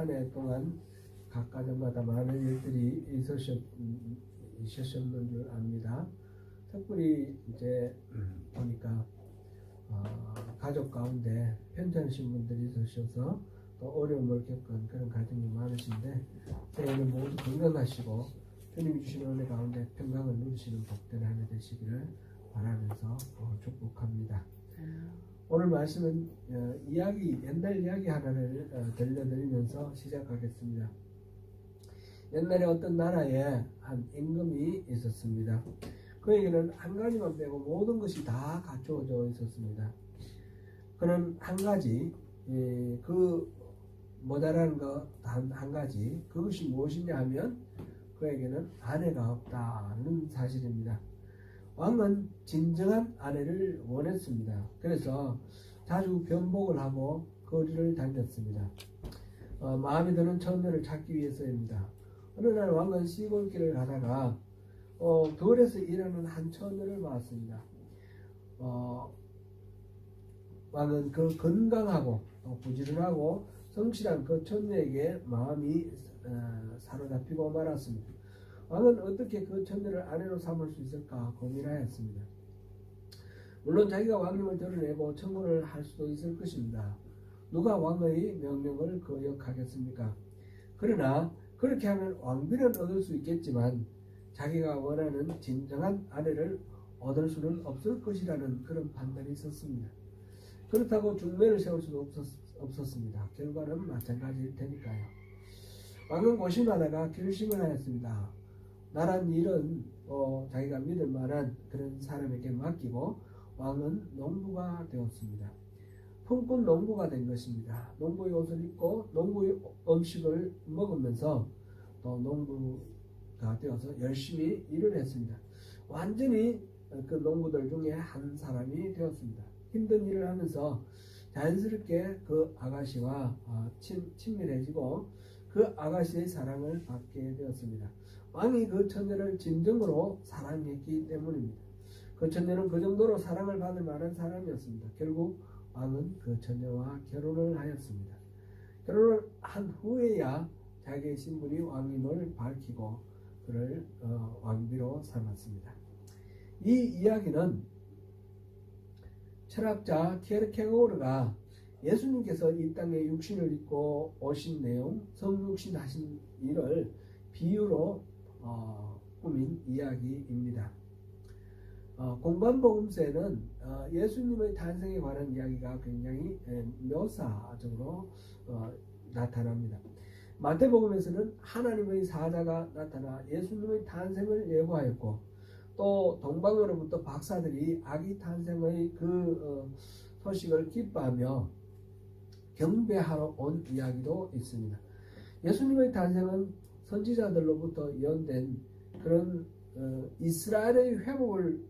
한 해 동안 각 가정마다 많은 일들이 있으셨는 줄 압니다. 특별히 이제 보니까 가족 가운데 편찮으신 분들이 있으셔서 또 어려움을 겪은 그런 가정이 많으신데 새해는 모두 건강하시고 주님이 주시는 은혜 가운데 평강을 누리시는 복된 한 해 되시기를 바라면서 축복합니다. 오늘 말씀은 옛날 이야기 하나를 들려드리면서 시작하겠습니다. 옛날에 어떤 나라에 한 임금이 있었습니다. 그에게는 한 가지만 빼고 모든 것이 다 갖추어져 있었습니다. 그는 한 가지, 그 모자라는 것 한 가지, 그것이 무엇이냐 하면 그에게는 아내가 없다는 사실입니다. 왕은 진정한 아내를 원했습니다. 그래서 자주 변복을 하고 거리를 다녔습니다. 마음에 드는 처녀를 찾기 위해서입니다. 어느 날 왕은 시골길을 가다가 들에서 일하는 한 처녀를 봤습니다. 왕은 그 건강하고 부지런하고 성실한 그 처녀에게 마음이 사로잡히고 말았습니다. 왕은 어떻게 그 처녀를 아내로 삼을 수 있을까 고민하였습니다. 물론 자기가 왕님을 드러내고 청혼을 할 수도 있을 것입니다. 누가 왕의 명령을 거역하겠습니까? 그러나 그렇게 하면 왕비는 얻을 수 있겠지만 자기가 원하는 진정한 아내를 얻을 수는 없을 것이라는 그런 판단이 있었습니다. 그렇다고 중매를 세울 수도 없었습니다. 결과는 마찬가지일 테니까요. 왕은 고심하다가 결심을 하였습니다. 나란 일은 자기가 믿을 만한 그런 사람에게 맡기고 왕은 농부가 되었습니다. 품꾼 농부가 된 것입니다. 농부의 옷을 입고 농부의 음식을 먹으면서 또 농부가 되어서 열심히 일을 했습니다. 완전히 그 농부들 중에 한 사람이 되었습니다. 힘든 일을 하면서 자연스럽게 그 아가씨와 친밀해지고 그 아가씨의 사랑을 받게 되었습니다. 왕이 그 처녀를 진정으로 사랑했기 때문입니다. 그 처녀는 그 정도로 사랑을 받을 만한 사람이었습니다. 결국 왕은 그 처녀와 결혼을 하였습니다. 결혼을 한 후에야 자기의 신분이 왕임을 밝히고 그를 왕비로 삼았습니다. 이 이야기는 철학자 키에르케고르가 예수님께서 이 땅에 육신을 입고 오신 내용, 성육신 하신 일을 비유로 꾸민 이야기입니다. 공관복음서에는 예수님의 탄생에 관한 이야기가 굉장히 묘사적으로 나타납니다. 마태복음에서는 하나님의 사자가 나타나 예수님의 탄생을 예고하였고 또 동방으로부터 박사들이 아기 탄생의 그 소식을 기뻐하며 경배하러 온 이야기도 있습니다. 예수님의 탄생은 선지자들로부터 예언된 그런 이스라엘의 회복을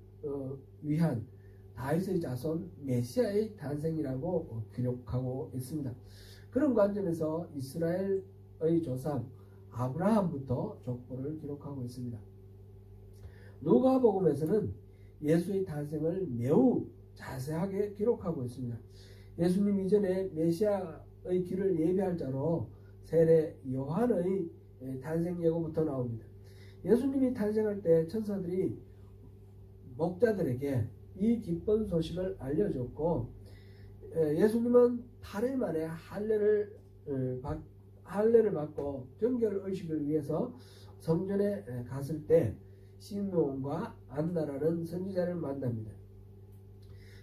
위한 다윗의 자손 메시아의 탄생이라고 기록하고 있습니다. 그런 관점에서 이스라엘의 조상 아브라함부터 족보를 기록하고 있습니다. 누가복음에서는 예수의 탄생을 매우 자세하게 기록하고 있습니다. 예수님 이전에 메시아의 길을 예비할 자로 세례 요한의 탄생 예고부터 나옵니다. 예수님이 탄생할 때 천사들이 목자들에게 이 기쁜 소식을 알려줬고 예수님은 8일 만에 할례를 받고 정결 의식을 위해서 성전에 갔을 때 시므온과 안나라는 선지자를 만납니다.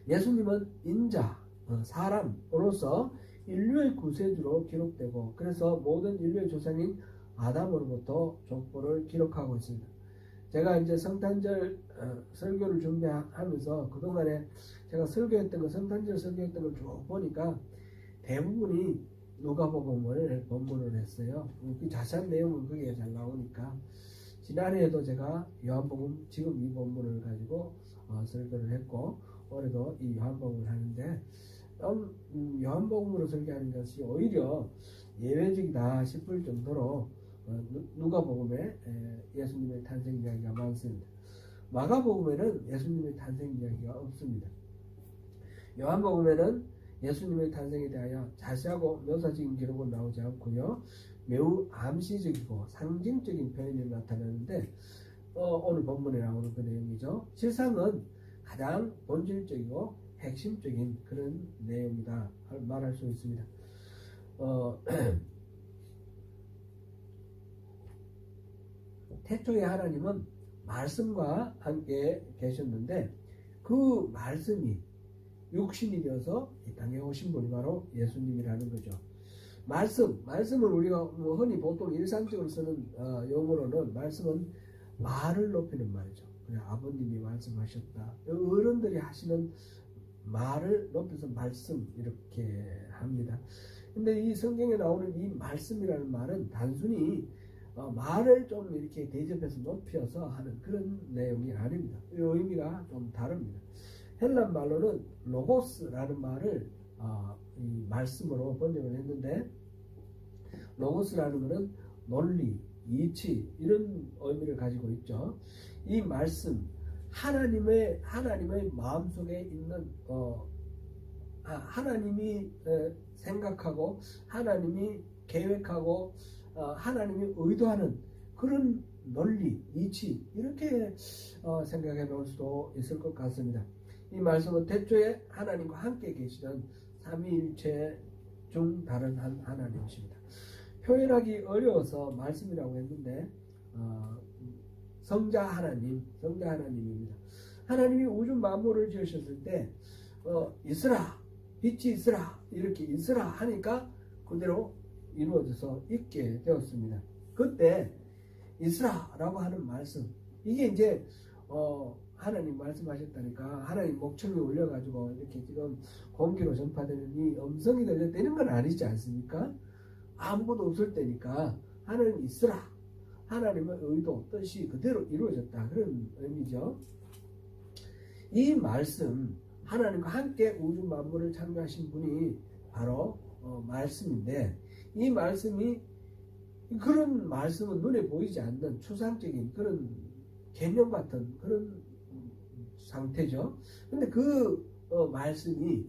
예수님은 인자, 사람으로서 인류의 구세주로 기록되고 그래서 모든 인류의 조상인 아담으로부터 족보를 기록하고 있습니다. 제가 이제 성탄절 설교를 준비하면서 그동안에 제가 성탄절 설교했던 걸 쭉 보니까 대부분이 누가복음을 본문을 했어요. 그 자세한 내용은 그게 잘 나오니까 지난해에도 제가 요한복음 지금 이 본문을 가지고 설교를 했고 올해도 이 요한복음을 하는데 요한복음으로 설교하는 것이 오히려 예외적이다 싶을 정도로 누가복음에 예수님의 탄생 이야기가 많습니다. 마가복음에는 예수님의 탄생 이야기가 없습니다. 요한복음에는 예수님의 탄생에 대하여 자세하고 묘사적인 기록은 나오지 않고요. 매우 암시적이고 상징적인 표현이 나타나는데 오늘 본문에 나오는 그 내용이죠. 실상은 가장 본질적이고 핵심적인 그런 내용이다 말할 수 있습니다. 태초에 하나님은 말씀과 함께 계셨는데 그 말씀이 육신이 되어서 이 땅에 오신 분이 바로 예수님이라는 거죠. 말씀은 우리가 흔히 보통 일상적으로 쓰는 용어로는 말씀은 말을 높이는 말이죠. 아버님이 말씀하셨다. 어른들이 하시는 말을 높여서 말씀 이렇게 합니다. 근데 이 성경에 나오는 이 말씀이라는 말은 단순히 말을 좀 이렇게 대접해서 높여서 하는 그런 내용이 아닙니다. 이 의미가 좀 다릅니다. 헬란 말로는 로고스라는 말을 이 말씀으로 번역을 했는데 로고스라는 것은 논리, 이치 이런 의미를 가지고 있죠. 이 말씀 하나님의 마음속에 있는 하나님이 생각하고 하나님이 계획하고 하나님이 의도하는 그런 논리, 이치 이렇게 생각해 볼 수도 있을 것 같습니다. 이 말씀은 태초에 하나님과 함께 계시던 삼위일체 중 다른 한 하나님이십니다. 표현하기 어려워서 말씀이라고 했는데 성자 하나님입니다. 하나님이 우주 만물을 지으셨을 때 있으라, 빛이 있으라 이렇게 있으라 하니까 그대로 이루어져서 있게 되었습니다. 그때 있으라라고 하는 말씀 이게 이제 하나님 말씀하셨다니까 하나님 목청이 올려가지고 이렇게 지금 공기로 전파되는 이 음성이 들려되는 건 아니지 않습니까? 아무것도 없을 때니까 하나님 있으라 하나님의 의도 뜻이 그대로 이루어졌다 그런 의미죠. 이 말씀 하나님과 함께 우주 만물을 창조하신 분이 바로 말씀인데 이 말씀이 그런 말씀은 눈에 보이지 않는 추상적인 그런 개념 같은 그런 상태죠. 근데 그 말씀이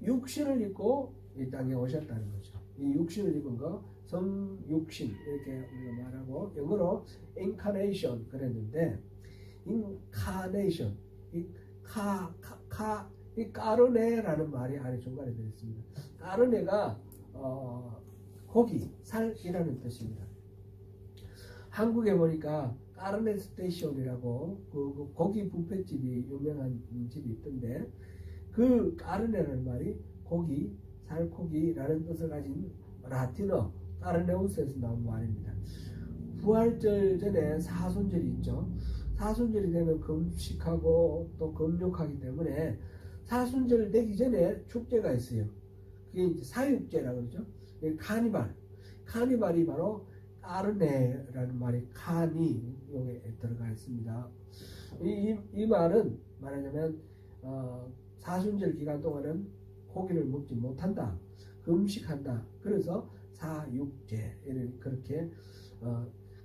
육신을 입고 이 땅에 오셨다는 거죠. 이 육신을 입은 거 성육신 이렇게 우리가 말하고 영어로 incarnation 그랬는데 incarnation 이 까르네라는 말이 안에 중간에 들어있습니다. 까르네가 고기, 살이라는 뜻입니다. 한국에 보니까 까르네 스테이션이라고 그 고기 뷔페집이 유명한 집이 있던데 그 까르네라는 말이 고기, 살코기라는 뜻을 가진 라틴어 까르네우스에서 나온 말입니다. 부활절 전에 사순절이 있죠. 사순절이 되면 금식하고 또 금욕하기 때문에 사순절 되기 전에 축제가 있어요. 그게 이제 사육제라고 그러죠. 카니발이 바로 까르네라는 말이 카니 여기에 들어가 있습니다. 이 말은 말하자면 사순절 기간 동안은 고기를 먹지 못한다, 금식한다. 그래서 사육제 그렇게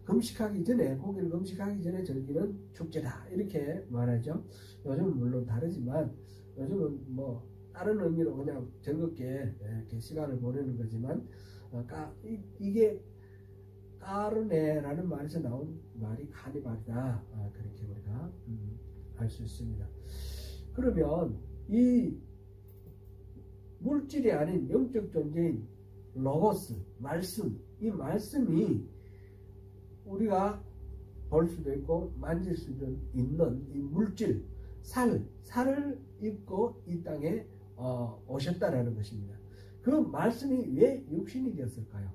금식하기 전에 고기를 금식하기 전에 즐기는 축제다 이렇게 말하죠. 요즘은 물론 다르지만 요즘은 뭐 다른 의미로 그냥 즐겁게 이렇게 시간을 보내는 거지만 이게 까르네라는 말에서 나온 말이 카니발이다 그렇게 우리가 알 수 있습니다. 그러면 이 물질이 아닌 영적 존재인 로고스 말씀 이 말씀이 우리가 볼 수도 있고 만질 수도 있는 이 물질 살을 입고 이 땅에 오셨다라는 것입니다. 그 말씀이 왜 육신이 되었을까요?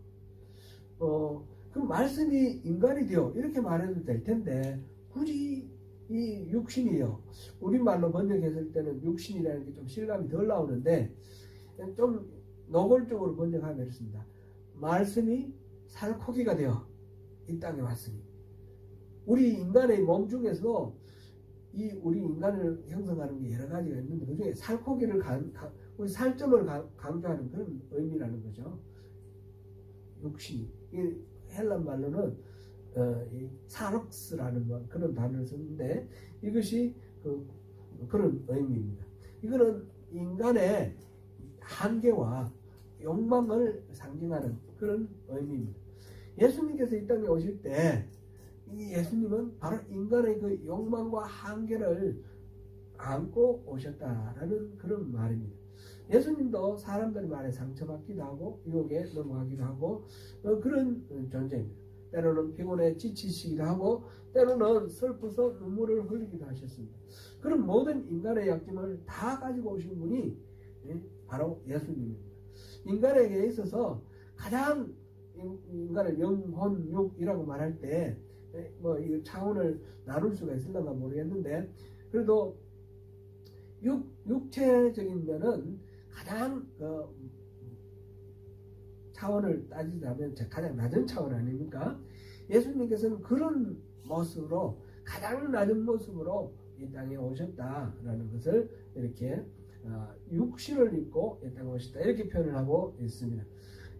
그 말씀이 인간이 되어 이렇게 말해도 될 텐데 굳이 이 육신이요. 우리말로 번역했을 때는 육신이라는 게 좀 실감이 덜 나오는데 좀 노골적으로 번역하면 이렇습니다. 말씀이 살코기가 되어 이 땅에 왔으니 우리 인간의 몸 중에서 우리 인간을 형성하는 게 여러 가지가 있는데 그 중에 살코기를 우리 살점을 강조하는 그런 의미라는 거죠. 육신 이 헬란 말로는 이 사럭스라는 그런 단어를 쓰는데 이것이 그런 의미입니다. 이거는 인간의 한계와 욕망을 상징하는 그런 의미입니다. 예수님께서 이 땅에 오실 때 이 예수님은 바로 인간의 그 욕망과 한계를 안고 오셨다라는 그런 말입니다. 예수님도 사람들 말에 상처받기도 하고 유혹에 넘어가기도 하고 그런 존재입니다. 때로는 피곤해 지치시기도 하고 때로는 슬퍼서 눈물을 흘리기도 하셨습니다. 그런 모든 인간의 약점을 다 가지고 오신 분이 바로 예수님입니다. 인간에게 있어서 가장 인간을 영혼, 육이라고 말할 때 뭐 이 차원을 나눌 수가 있을런가 모르겠는데 그래도 육체적인 면은 가장 차원을 따지자면 가장 낮은 차원 아닙니까? 예수님께서는 그런 모습으로 가장 낮은 모습으로 이 땅에 오셨다라는 것을 이렇게 육신을 입고 이 땅에 오셨다 이렇게 표현을 하고 있습니다.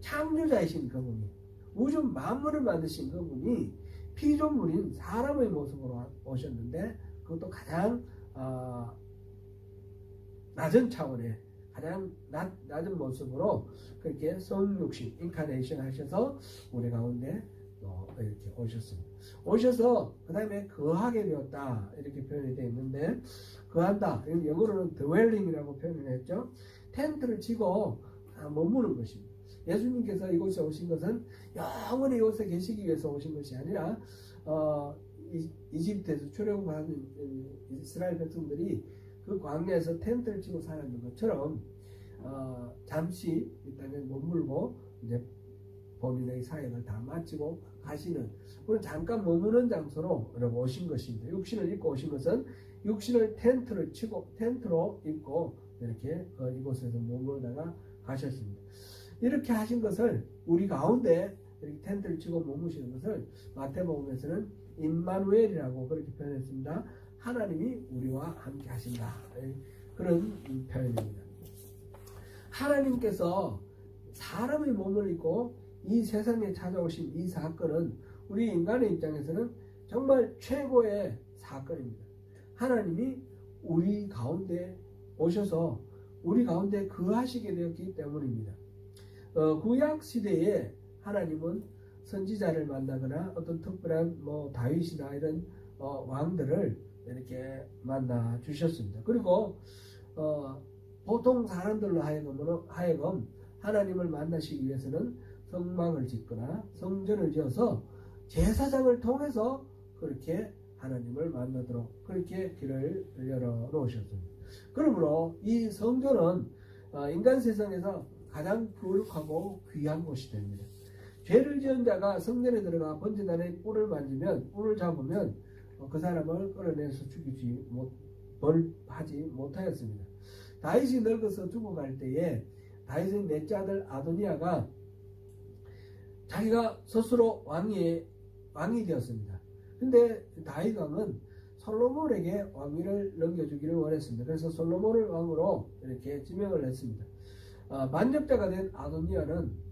창조자이신 그분이 우주 만물을 만드신 그분이 피조물인 사람의 모습으로 오셨는데 그것도 가장 낮은 차원의 가장 낮은 모습으로 그렇게 성육신 인카네이션 하셔서 우리 가운데 이렇게 오셨습니다. 오셔서 그 다음에 거하게 되었다 이렇게 표현이 되어 있는데 거한다 영어로는 dwelling이라고 표현을 했죠. 텐트를 치고 머무는 것입니다. 예수님께서 이곳에 오신 것은 영원히 이곳에 계시기 위해서 오신 것이 아니라 이집트에서 출애굽하는 이스라엘 백성들이 그 광야에서 텐트를 치고 살았는 것처럼 잠시 이 땅에 머물고 이제 본인의 사역을 다 마치고 가시는 그런 잠깐 머무는 장소로 오신 것입니다. 육신을 입고 오신 것은 육신을 텐트로 입고 이렇게 이곳에서 머물다가 가셨습니다. 이렇게 하신 것을 우리 가운데 이렇게 텐트를 치고 머무시는 것을 마태복음에서는 임마누엘이라고 그렇게 표현했습니다. 하나님이 우리와 함께 하신다. 그런 표현입니다. 하나님께서 사람의 몸을 입고 이 세상에 찾아오신 이 사건은 우리 인간의 입장에서는 정말 최고의 사건입니다. 하나님이 우리 가운데 오셔서 우리 가운데 거하시게 되었기 때문입니다. 구약 시대에 하나님은 선지자를 만나거나 어떤 특별한 다윗이나 이런 왕들을 이렇게 만나 주셨습니다. 그리고 보통 사람들로 하여금 하나님을 만나시기 위해서는 성막을 짓거나 성전을 지어서 제사장을 통해서 그렇게 하나님을 만나도록 그렇게 길을 열어 놓으셨습니다. 그러므로 이 성전은 인간 세상에서 가장 거룩하고 귀한 곳이 됩니다. 죄를 지은 자가 성전에 들어가 번제단의 뿔을 만지면 뿔을 잡으면 그 사람을 끌어내서 죽이지 벌하지 못하였습니다. 다윗이 늙어서 죽어갈 때에 다윗의 넷째 아들 아도니아가 자기가 스스로 왕이 되었습니다. 근데 다윗 왕은 솔로몬에게 왕위를 넘겨주기를 원했습니다. 그래서 솔로몬을 왕으로 이렇게 지명을 했습니다. 만접자가 된 아도니아는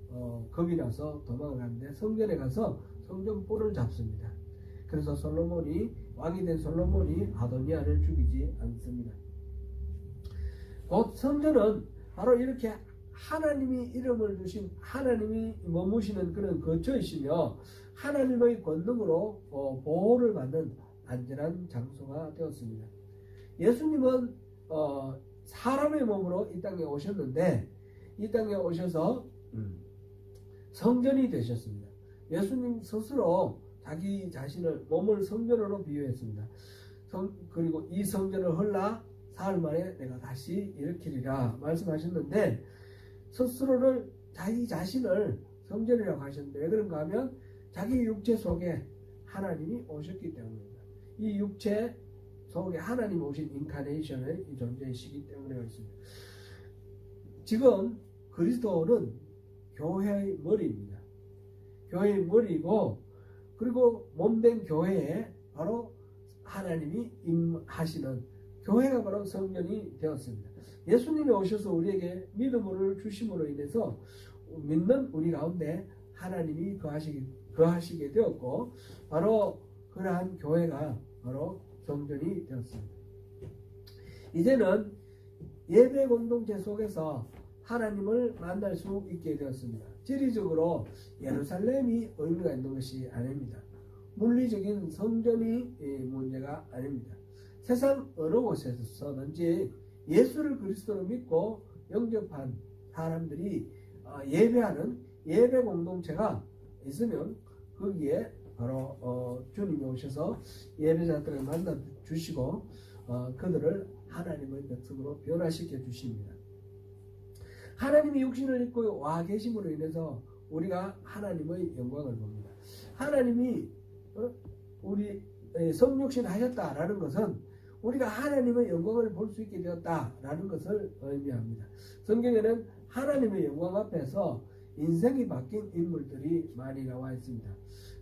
겁이 나서 도망을 하는데 성전에 가서 성전 뿔을 잡습니다. 그래서 왕이 된 솔로몬이 아도니아를 죽이지 않습니다. 곧 성전은 바로 이렇게 하나님이 이름을 주신 하나님이 머무시는 그런 거처이시며 하나님의 권능으로 보호를 받는 안전한 장소가 되었습니다. 예수님은 사람의 몸으로 이 땅에 오셨는데 이 땅에 오셔서 성전이 되셨습니다. 예수님 스스로 자기 자신을 몸을 성전으로 비유했습니다. 그리고 이 성전을 헐라 사흘 만에 내가 다시 일으키리라 말씀하셨는데 스스로를 자기 자신을 성전이라고 하셨는데 왜 그런가 하면 자기 육체 속에 하나님이 오셨기 때문입니다. 이 육체 속에 하나님 오신 인카네이션의 존재이시기 때문에 그렇습니다. 지금 그리스도는 교회의 머리입니다. 교회의 머리이고 그리고 몸된 교회에 바로 하나님이 임하시는 교회가 바로 성전이 되었습니다. 예수님이 오셔서 우리에게 믿음을 주심으로 인해서 믿는 우리 가운데 하나님이 거하시게 되었고 바로 그러한 교회가 바로 성전이 되었습니다. 이제는 예배 공동체 속에서 하나님을 만날 수 있게 되었습니다. 지리적으로 예루살렘이 의미가 있는 것이 아닙니다. 물리적인 성전이 문제가 아닙니다. 세상 어느 곳에서든지 예수를 그리스도로 믿고 영접한 사람들이 예배하는 예배 공동체가 있으면 거기에 바로 주님이 오셔서 예배자들을 만나 주시고 그들을 하나님의 백성으로 변화시켜 주십니다. 하나님이 육신을 입고 와 계심으로 인해서 우리가 하나님의 영광을 봅니다. 하나님이 우리 성육신 하셨다라는 것은 우리가 하나님의 영광을 볼 수 있게 되었다라는 것을 의미합니다. 성경에는 하나님의 영광 앞에서 인생이 바뀐 인물들이 많이 나와 있습니다.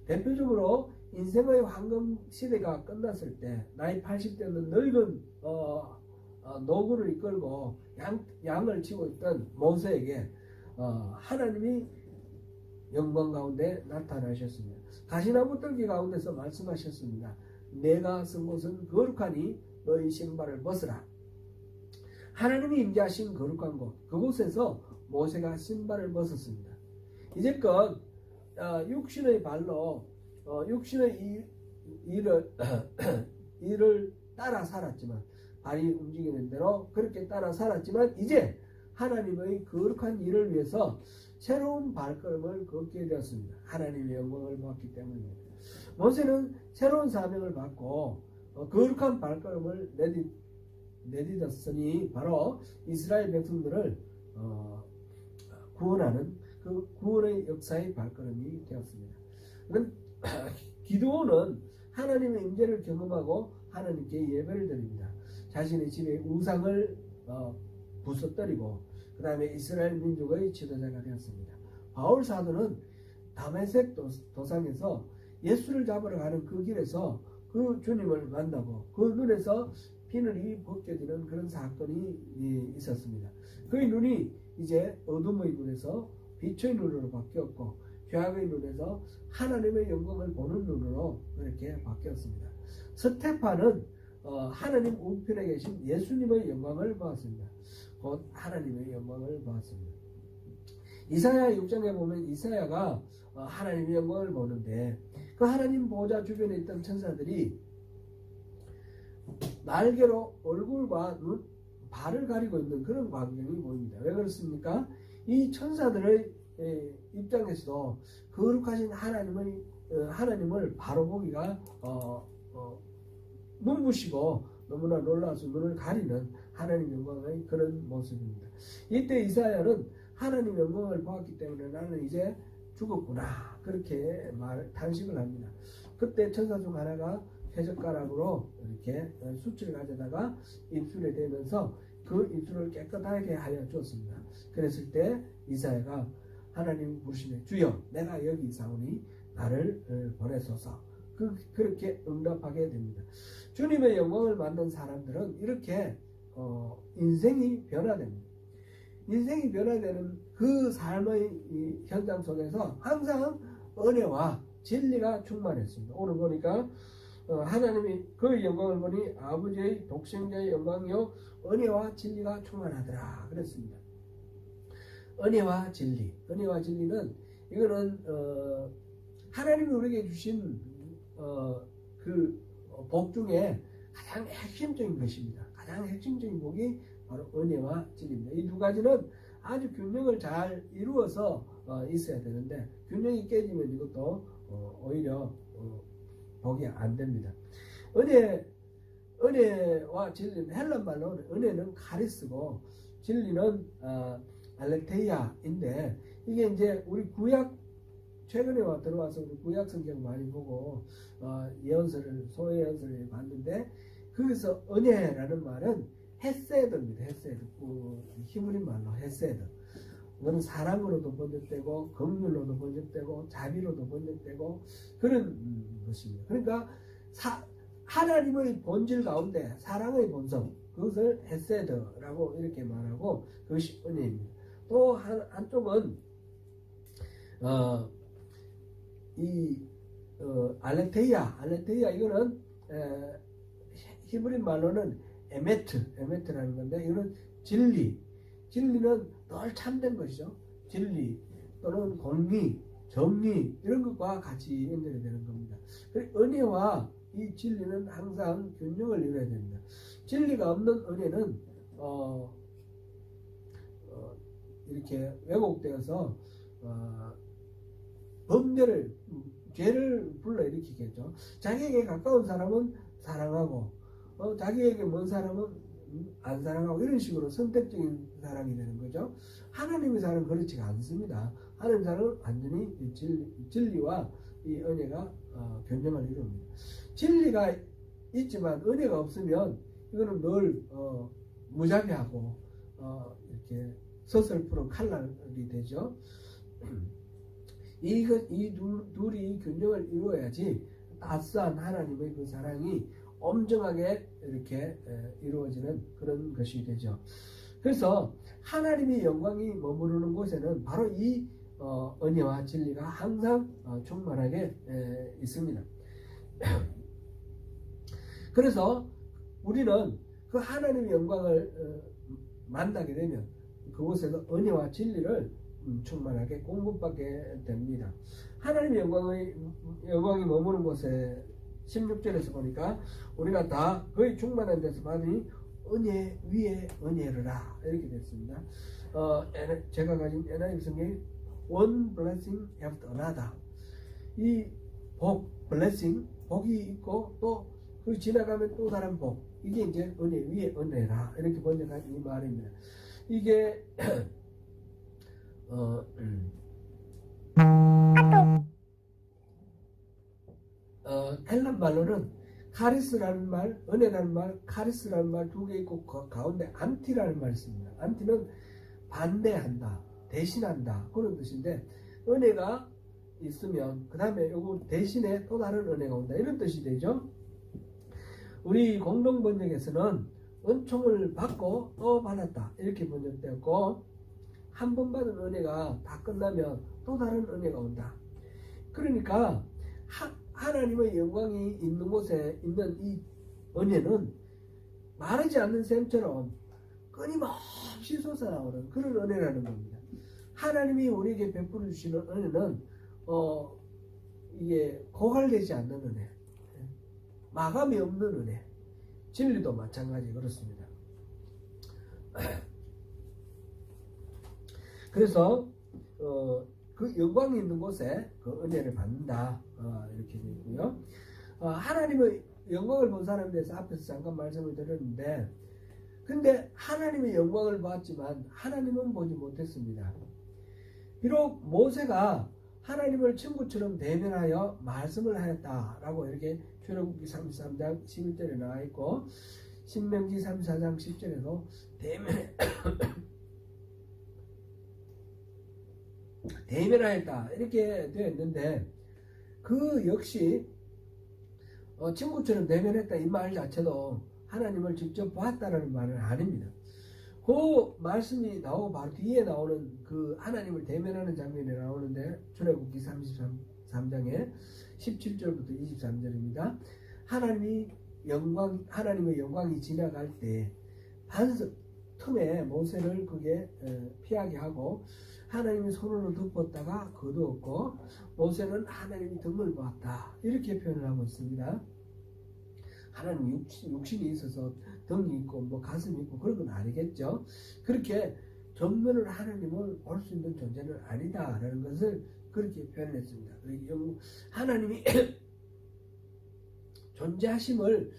대표적으로 인생의 황금 시대가 끝났을 때 나이 80대는 늙은 노구를 이끌고 양을 치고 있던 모세에게 하나님이 영광 가운데 나타나셨습니다. 가시나무 뜰기 가운데서 말씀하셨습니다. 내가 쓴 곳은 거룩하니 너희 신발을 벗으라. 하나님이 임재하신 거룩한 곳, 그곳에서 모세가 신발을 벗었습니다. 이제껏 육신의 발로 육신의 일을 따라 살았지만, 발이 움직이는 대로 그렇게 따라 살았지만, 이제 하나님의 거룩한 일을 위해서 새로운 발걸음을 걷게 되었습니다. 하나님의 영광을 보았기 때문입니다. 모세는 새로운 사명을 받고 거룩한 발걸음을 내딛었으니 바로 이스라엘 백성들을 구원하는 그 구원의 역사의 발걸음이 되었습니다. 기드온은 하나님의 임재를 경험하고 하나님께 예배를 드립니다. 자신의 집에 우상을 부숴뜨리고 그 다음에 이스라엘 민족의 지도자가 되었습니다. 바울 사도는 다메섹 도상에서 예수를 잡으러 가는 그 길에서 그 주님을 만나고 그 눈에서 비늘이 벗겨지는 그런 사건이 있었습니다. 그의 눈이 이제 어둠의 눈에서 빛의 눈으로 바뀌었고 죄악의 눈에서 하나님의 영광을 보는 눈으로 그렇게 바뀌었습니다. 스테파는 하나님 우편에 계신 예수님의 영광을 보았습니다. 곧 하나님의 영광을 보았습니다. 이사야 6장에 보면 이사야가 하나님의 영광을 보는데 그 하나님 보좌 주변에 있던 천사들이 날개로 얼굴과 눈, 발을 가리고 있는 그런 광경이 보입니다. 왜 그렇습니까? 이 천사들의 입장에서도 거룩하신 하나님을 바로 보기가 눈부시고 너무나 놀라워서 눈을 가리는 하나님 영광의 그런 모습입니다. 이때 이사야는 하나님 영광을 보았기 때문에 나는 이제 죽었구나 그렇게 탄식을 합니다. 그때 천사 중 하나가 회젓가락으로 이렇게 숯을 가져다가 입술에 대면서 그 입술을 깨끗하게 하여 주었습니다. 그랬을 때 이사야가 하나님 부르시네 주여 내가 여기 있사오니 나를 보내소서 그렇게 응답하게 됩니다. 주님의 영광을 만난 사람들은 이렇게 인생이 변화됩니다. 인생이 변화되는 그 삶의 현장 속에서 항상 은혜와 진리가 충만했습니다. 오늘 보니까 하나님이 그 영광을 보니 아버지의 독생자의 영광이요 은혜와 진리가 충만하더라 그랬습니다. 은혜와 진리, 은혜와 진리는 이거는 하나님이 우리에게 주신 그 복 중에 가장 핵심적인 것입니다. 가장 핵심적인 복이 바로 은혜와 진리입니다. 이 두 가지는 아주 균형을 잘 이루어서 있어야 되는데 균형이 깨지면 이것도 오히려 복이 안 됩니다. 은혜와 진리는 헬란 말로 은혜는 카리스고 진리는 알레테이아인데 이게 이제 우리 구약 최근에 들어와서 우리 구약 성경 많이 보고 예언서를 소예언서를 봤는데 거기서 은혜라는 말은 헤세드입니다. 헤세드 히브리 말로 헤세드. 이거는 사랑으로도 번역되고 긍휼로도 번역되고 자비로도 번역되고 그런 것입니다. 그러니까 하나님의 본질 가운데 사랑의 본성 그것을 헤세드라고 이렇게 말하고 그것이 은혜입니다. 또 한쪽은 알레테이아 이거는 히브리 말로는 에메트라는 건데 이거는 진리는 늘 참된 것이죠. 진리 또는 공의, 정의 이런 것과 같이 연결이 되는 겁니다. 은혜와 이 진리는 항상 균형을 이루어야 됩니다. 진리가 없는 은혜는 이렇게 왜곡되어서 범죄를, 죄를 불러일으키겠죠. 자기에게 가까운 사람은 사랑하고 자기에게 먼 사람은 안 사랑하고 이런 식으로 선택적인 사랑이 되는 거죠. 하나님의 사랑은 그렇지가 않습니다. 하나님의 사랑은 완전히 진리와 이 은혜가 균형을 이룹니다. 진리가 있지만 은혜가 없으면 이거는 늘 무자비하고 이렇게 서슬프른 칼날이 되죠. 이 둘이 균형을 이루어야지 따스한 하나님의 그 사랑이 엄정하게 이렇게 이루어지는 그런 것이 되죠. 그래서 하나님의 영광이 머무르는 곳에는 바로 이 은혜와 진리가 항상 충만하게 있습니다. 그래서 우리는 그 하나님의 영광을 만나게 되면 그곳에서 은혜와 진리를 충만하게 공급받게 됩니다. 하나님의 영광이 머무는 곳에 16절에서 보니까 우리가 다 거의 충만한 데서 받으니 은혜 위에 은혜를라 이렇게 됐습니다. 제가 가진 NIV 성경이 one blessing after another, 이 blessing, 복이 있고 또 그 지나가면 또 다른 복, 이게 이제 은혜 위에 은혜라 이렇게 번역한 이 말입니다. 이게 헬란 말로는 카리스라는 말, 은혜라는 말, 카리스라는 말 두 개 있고 그 가운데 안티라는 말이 있습니다. 안티는 반대한다, 대신한다 그런 뜻인데, 은혜가 있으면 그 다음에 요거 대신에 또 다른 은혜가 온다 이런 뜻이 되죠. 우리 공동 번역에서는 은총을 받고 또 받았다 이렇게 번역되었고, 한 번 받은 은혜가 다 끝나면 또 다른 은혜가 온다. 그러니까 하나님의 영광이 있는 곳에 있는 이 은혜는 마르지 않는 샘처럼 끊임없이 솟아나오는 그런 은혜라는 겁니다. 하나님이 우리에게 베풀어 주시는 은혜는 이게 고갈되지 않는 은혜, 마감이 없는 은혜, 진리도 마찬가지 그렇습니다. 그래서 그 영광이 있는 곳에 그 은혜를 받는다 이렇게 되어 있고요. 하나님의 영광을 본 사람에 대해서 앞에서 잠깐 말씀을 드렸는데, 근데 하나님의 영광을 보았지만 하나님은 보지 못했습니다. 비록 모세가 하나님을 친구처럼 대면하여 말씀을 하였다라고 이렇게 출애굽기 33장 11절에 나와 있고, 신명기 34장 10절에도 대면하였다 이렇게 되어 있는데, 그 역시 친구처럼 대면했다 이 말 자체도 하나님을 직접 봤다는 말은 아닙니다. 그 말씀이 나오고 바로 뒤에 나오는 그 하나님을 대면하는 장면이 나오는데, 출애굽기 33장에 17절부터 23절입니다. 하나님의 영광이 지나갈 때 반석 틈에 모세를 그게 피하게 하고, 하나님이 손으로 덮었다가 거두었고, 모세는 하나님이 등을 보았다 이렇게 표현을 하고 있습니다. 하나님 육신이 있어서 등이 있고 뭐 가슴이 있고 그런 건 아니겠죠. 그렇게 정면으로 하나님을 볼 수 있는 존재는 아니다라는 것을 그렇게 표현했습니다. 하나님이 존재하심을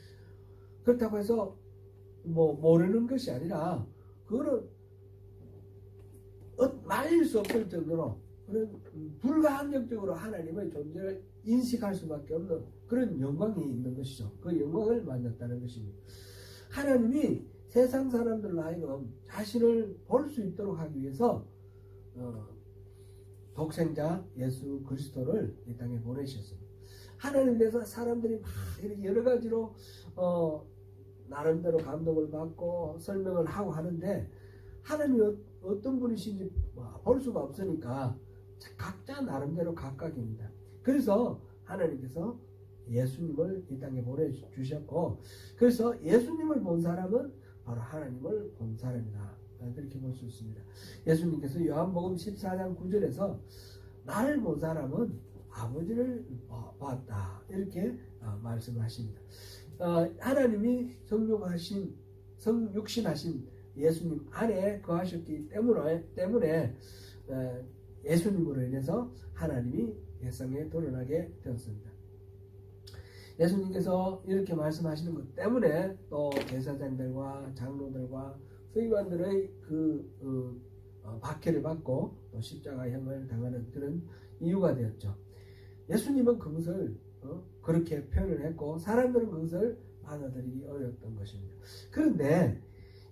그렇다고 해서 뭐 모르는 것이 아니라, 그거는 말릴 수 없을 정도로 그런 불가항력적으로 하나님의 존재를 인식할 수밖에 없는 그런 영광이 있는 것이죠. 그 영광을 만났다는 것입니다. 하나님이 세상 사람들로 하여금 자신을 볼 수 있도록 하기 위해서 독생자 예수 그리스도를 이 땅에 보내셨습니다. 하나님에 대해서 사람들이 막 이렇게 여러 가지로 나름대로 감동을 받고 설명을 하고 하는데, 하나님이 어떤 분이신지 볼 수가 없으니까 각자 나름대로 각각입니다. 그래서 하나님께서 예수님을 이 땅에 보내주셨고, 그래서 예수님을 본 사람은 바로 하나님을 본 사람이다 그렇게 볼 수 있습니다. 예수님께서 요한복음 14장 9절에서 나를 본 사람은 아버지를 봤다 이렇게 말씀하십니다. 하나님이 성육신하신 예수님 안에 거하셨기 때문에 예수님으로 인해서 하나님이 세상에 드러나게 되었습니다. 예수님께서 이렇게 말씀하시는 것 때문에 또 제사장들과 장로들과 서기관들의 박해를 받고 또 십자가형을 당하는 그런 이유가 되었죠. 예수님은 그것을 그렇게 표현을 했고 사람들은 그것을 받아들이기 어려웠던 것입니다. 그런데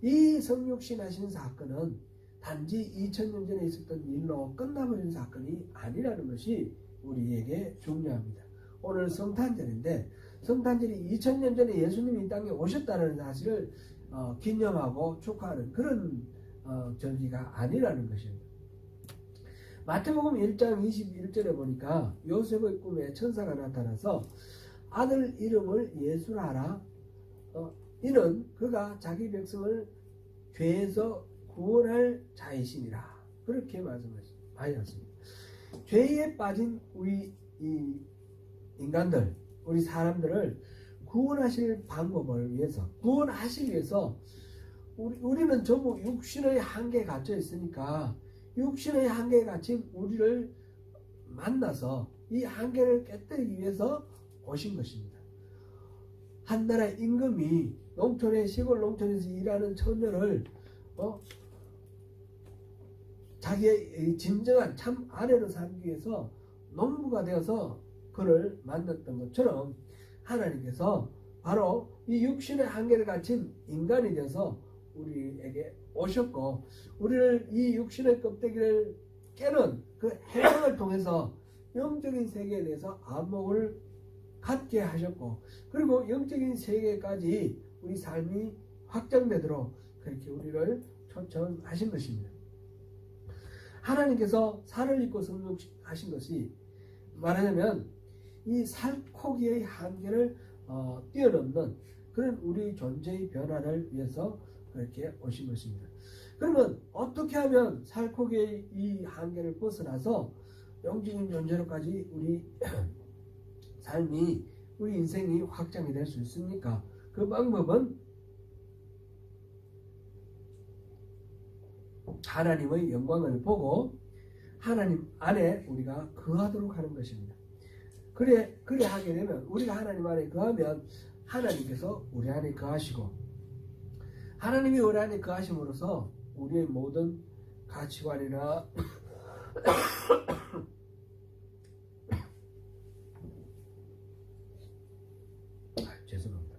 이 성육신하신 사건은 단지 2000년 전에 있었던 일로 끝나버린 사건이 아니라는 것이 우리에게 중요합니다. 오늘 성탄절인데 성탄절이 2000년 전에 예수님이 이 땅에 오셨다는 사실을 기념하고 축하하는 그런 절기가 아니라는 것입니다. 마태복음 1장 21절에 보니까 요셉의 꿈에 천사가 나타나서 아들 이름을 예수라 하라. 이는 그가 자기 백성을 죄에서 구원할 자이시니라. 그렇게 말씀하셨습니다. 죄에 빠진 우리 이 인간들, 우리 사람들을 구원하실 방법을 위해서, 구원하시기 위해서 우리는 전부 육신의 한계에 갇혀 있으니까 육신의 한계에 갇힌 우리를 만나서 이 한계를 깨뜨리기 위해서 오신 것입니다. 한 나라의 임금이 시골 농촌에서 일하는 처녀를 자기의 진정한 참 아내로 삼기 위해서 농부가 되어서 그를 만났던 것처럼 하나님께서 바로 이 육신의 한계를 갖춘 인간이 되어서 우리에게 오셨고 우리를 이 육신의 껍데기를 깨는 그 해방을 통해서 영적인 세계에 대해서 안목을 갖게 하셨고 그리고 영적인 세계까지 우리 삶이 확장되도록 그렇게 우리를 초청하신 것입니다. 하나님께서 살을 입고 성육하신 것이 말하자면 이 살코기의 한계를 뛰어넘는 그런 우리 존재의 변화를 위해서 그렇게 오신 것입니다. 그러면 어떻게 하면 살코기의 이 한계를 벗어나서 영적인 존재로까지 우리 삶이 우리 인생이 확장이 될 수 있습니까? 그 방법은 하나님의 영광을 보고 하나님 안에 우리가 거하도록 하는 것입니다. 그래 하게 되면 우리가 하나님 안에 거하면 하나님께서 우리 안에 거하시고 하나님이 우리 안에 거하심으로써 우리의 모든 가치관이나 죄송합니다.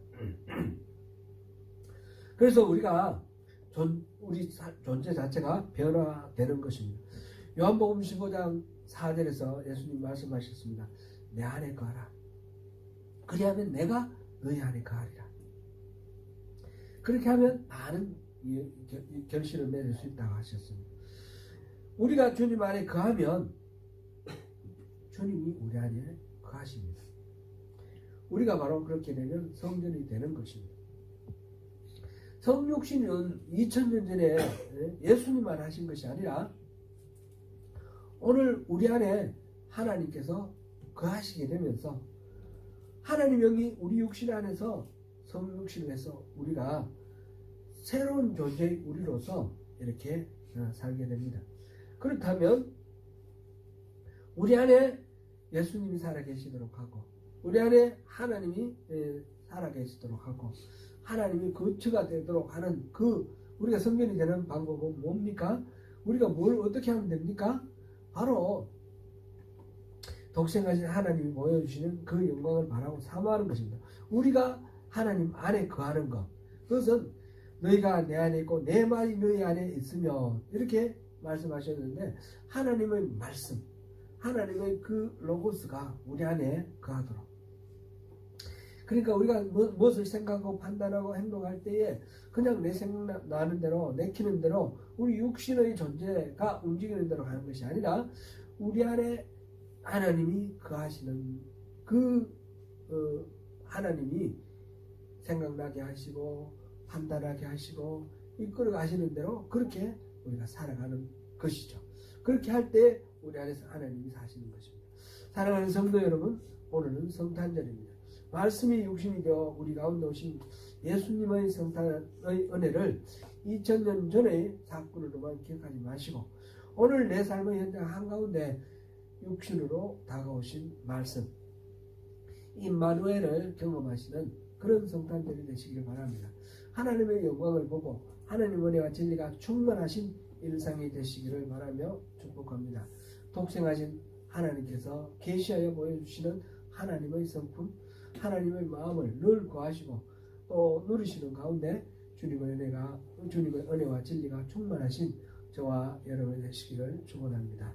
그래서 우리가 우리 존재 자체가 변화되는 것입니다. 요한복음 15장 4절에서 예수님 말씀하셨습니다. 내 안에 거하라. 그리하면 내가 너희 안에 거하리라. 그렇게 하면 많은 결실을 맺을 수 있다고 하셨습니다. 우리가 주님 안에 거하면 주님이 우리 안에 거하십니다. 우리가 바로 그렇게 되면 성전이 되는 것입니다. 성육신은 2000년 전에 예수님만 하신 것이 아니라 오늘 우리 안에 하나님께서 거하시게 되면서 하나님 영이 우리 육신 안에서 성육신을 해서 우리가 새로운 존재의 우리로서 이렇게 살게 됩니다. 그렇다면 우리 안에 예수님이 살아계시도록 하고 우리 안에 하나님이 살아계시도록 하고 하나님이 거처가 되도록 하는 우리가 성전이 되는 방법은 뭡니까? 우리가 뭘 어떻게 하면 됩니까? 바로 독생하신 하나님이 보여주시는 그 영광을 바라고 사모하는 것입니다. 우리가 하나님 안에 거하는 것, 그것은 너희가 내 안에 있고 내 말이 너희 안에 있으면 이렇게 말씀하셨는데 하나님의 말씀, 하나님의 그 로고스가 우리 안에 거하도록. 그러니까 우리가 무엇을 생각하고 판단하고 행동할 때에 그냥 내 생각나는 대로 내키는 대로 우리 육신의 존재가 움직이는 대로 가는 것이 아니라 우리 안에 하나님이 거하시는 하나님이 생각나게 하시고 판단하게 하시고 이끌어 가시는 대로 그렇게 우리가 살아가는 것이죠. 그렇게 할 때 우리 안에서 하나님이 사시는 것입니다. 사랑하는 성도 여러분, 오늘은 성탄절입니다. 말씀이 육신이 되어 우리 가운데 오신 예수님의 성탄의 은혜를 2000년 전의 사건으로만 기억하지 마시고 오늘 내 삶의 현장 한가운데 육신으로 다가오신 말씀 임마누엘을 경험하시는 그런 성탄절이 되시기를 바랍니다. 하나님의 영광을 보고 하나님 은혜와 진리가 충만하신 일상이 되시기를 바라며 축복합니다. 독생하신 하나님께서 계시하여 보여주시는 하나님의 성품, 하나님의 마음을 늘 구하시고 또 누리시는 가운데 주님의 은혜와 진리가 충만하신 저와 여러분 되시기를 축원합니다.